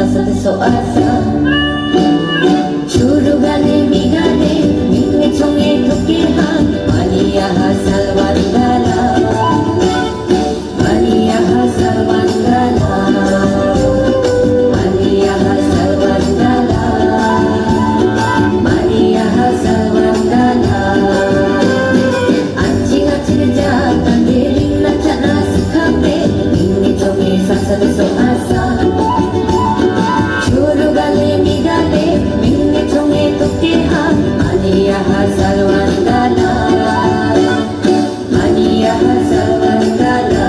sasat so asa churu gale migale minne chonge thuke han maniya hasal wandala maniya hasal wandala maniya hasal wandala maniya hasal wandala anjing acil jatan dering na chana sukhape minne chonge sasat so asa churu gale migale minne chonge thuke han maniya hasal wandala maniya hasal wandala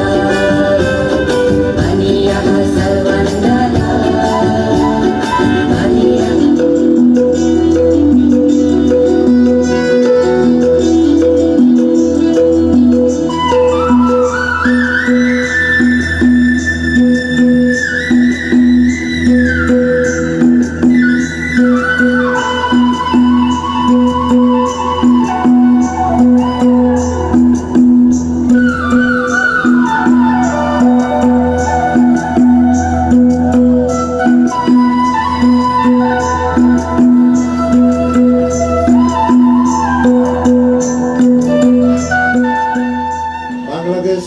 maniya hasal wandala maniya Bangladesh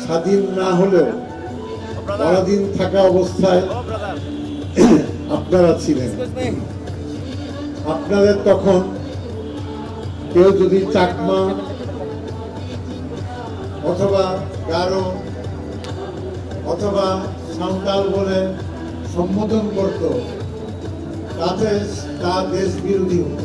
স্বাধীন না হলেও পরাধীন থাকা অবস্থায় আপনারা ছিলেন। আপনাদের তখন কেউ যদি চাকমা অথবা গারো অথবা সাঁওতাল বলে সম্বোধন করত, তাতে তা দেশ বিরোধী হতো।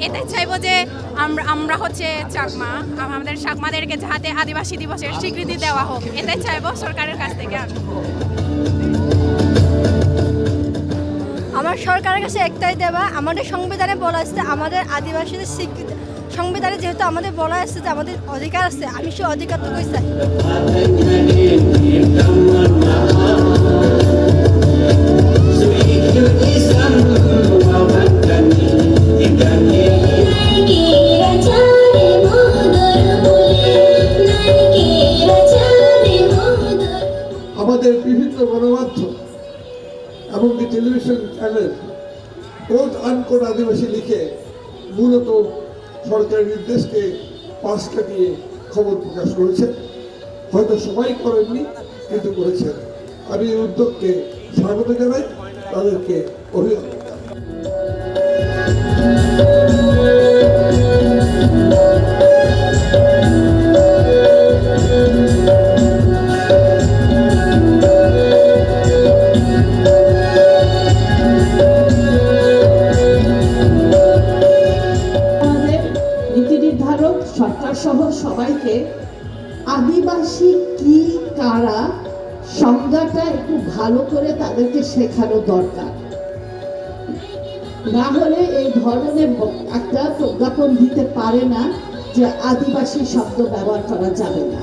এতে চাইবো যে আমরা হচ্ছে চাকমা, আমাদের চাকমাদেরকে যাতে আদিবাসী দিবসের স্বীকৃতি দেওয়া হোক, এটাই চাইবো সরকারের কাছ থেকে। আমার সরকারের কাছে একটাই দেওয়া, আমাদের সংবিধানে বলা আছে আমাদের আদিবাসীদের স্বীকৃতি, সংবিধানে যেহেতু আমাদের বলা আছে যে আমাদের অধিকার আছে, আমি সেই অধিকারটুকুই চাই। আমাদের বিভিন্ন গণমাধ্যম এমনকি টেলিভিশন চ্যানেল কোড আনকোড আদিবাসী লিখে মূলত সরকারি নির্দেশকে পাশ কাটিয়ে খবর প্রকাশ করেছেন। হয়তো সবাই করেননি, কিন্তু করেছেন। আমি এই উদ্যোগকে স্বাগত জানাই, তাদেরকে অভিনন্দন। সরকার সহ সবাইকে আদিবাসী কি কারা সংজ্ঞাটা একটু ভালো করে তাদেরকে শেখানো দরকার। না হলে এই ধরনের একটা প্রজ্ঞাপন দিতে পারে না যে আদিবাসী শব্দ ব্যবহার করা যাবে না।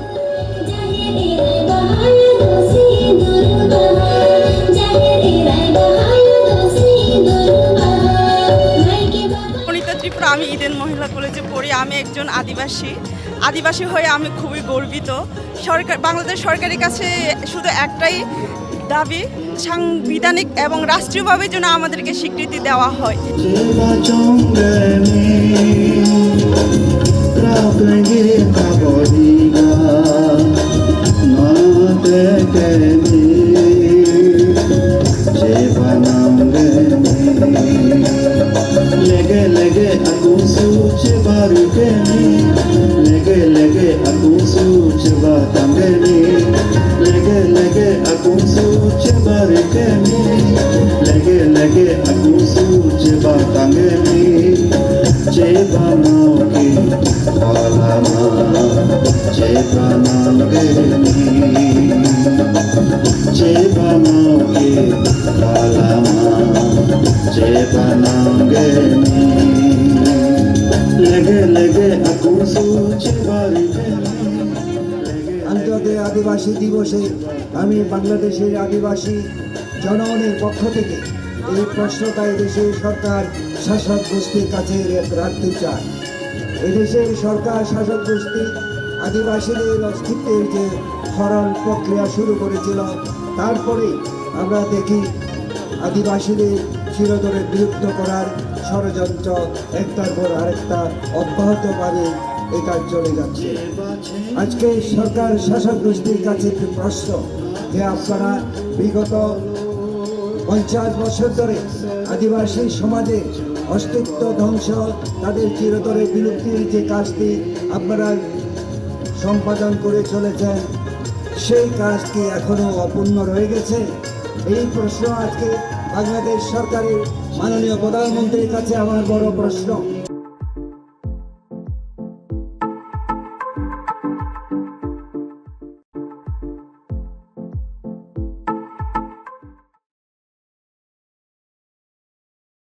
আমি ইডেন মহিলা কলেজে পড়ি। আমি একজন আদিবাসী হয়ে আমি খুবই গর্বিত। বাংলাদেশ সরকারের কাছে শুধু একটাই দাবি, সাংবিধানিক এবং রাষ্ট্রীয়ভাবে যেন আমাদেরকে স্বীকৃতি দেওয়া হয়। lege aku suci barukeni lege aku suci batangeni lege aku suci barukeni lege aku suci batangeni chebanoki alama chebanangeni chebanoki alama chebanangeni lege aku suci barukeni আদিবাসী দিবসে আমি বাংলাদেশের আদিবাসী জনগণের পক্ষ থেকে এই প্রশ্নটা দেশের সরকার শাসক গোষ্ঠীর কাছে রাখতে চায়। এদেশের সরকার শাসক গোষ্ঠী আদিবাসীদের অস্তিত্বের যে হরণ প্রক্রিয়া শুরু করেছিল, তারপরে আমরা দেখি আদিবাসীদের চিরতরে বিলুপ্ত করার ষড়যন্ত্র একটার পর আরেকটা অব্যাহতভাবে এটা চলে যাচ্ছে। আজকে সরকার শাসক গোষ্ঠীর কাছে একটি প্রশ্ন যে আপনারা বিগত 50 বছর ধরে আদিবাসী সমাজে অস্তিত্ব ধ্বংস, তাদের চিরতরে বিলুপ্তির যে কাজটি আপনারা সম্পাদন করে চলেছেন, সেই কাজ কি এখনো অপূর্ণ রয়ে গেছে? এই প্রশ্ন আজকে বাংলাদেশ সরকারের মাননীয় প্রধানমন্ত্রীর কাছে আমার বড় প্রশ্ন।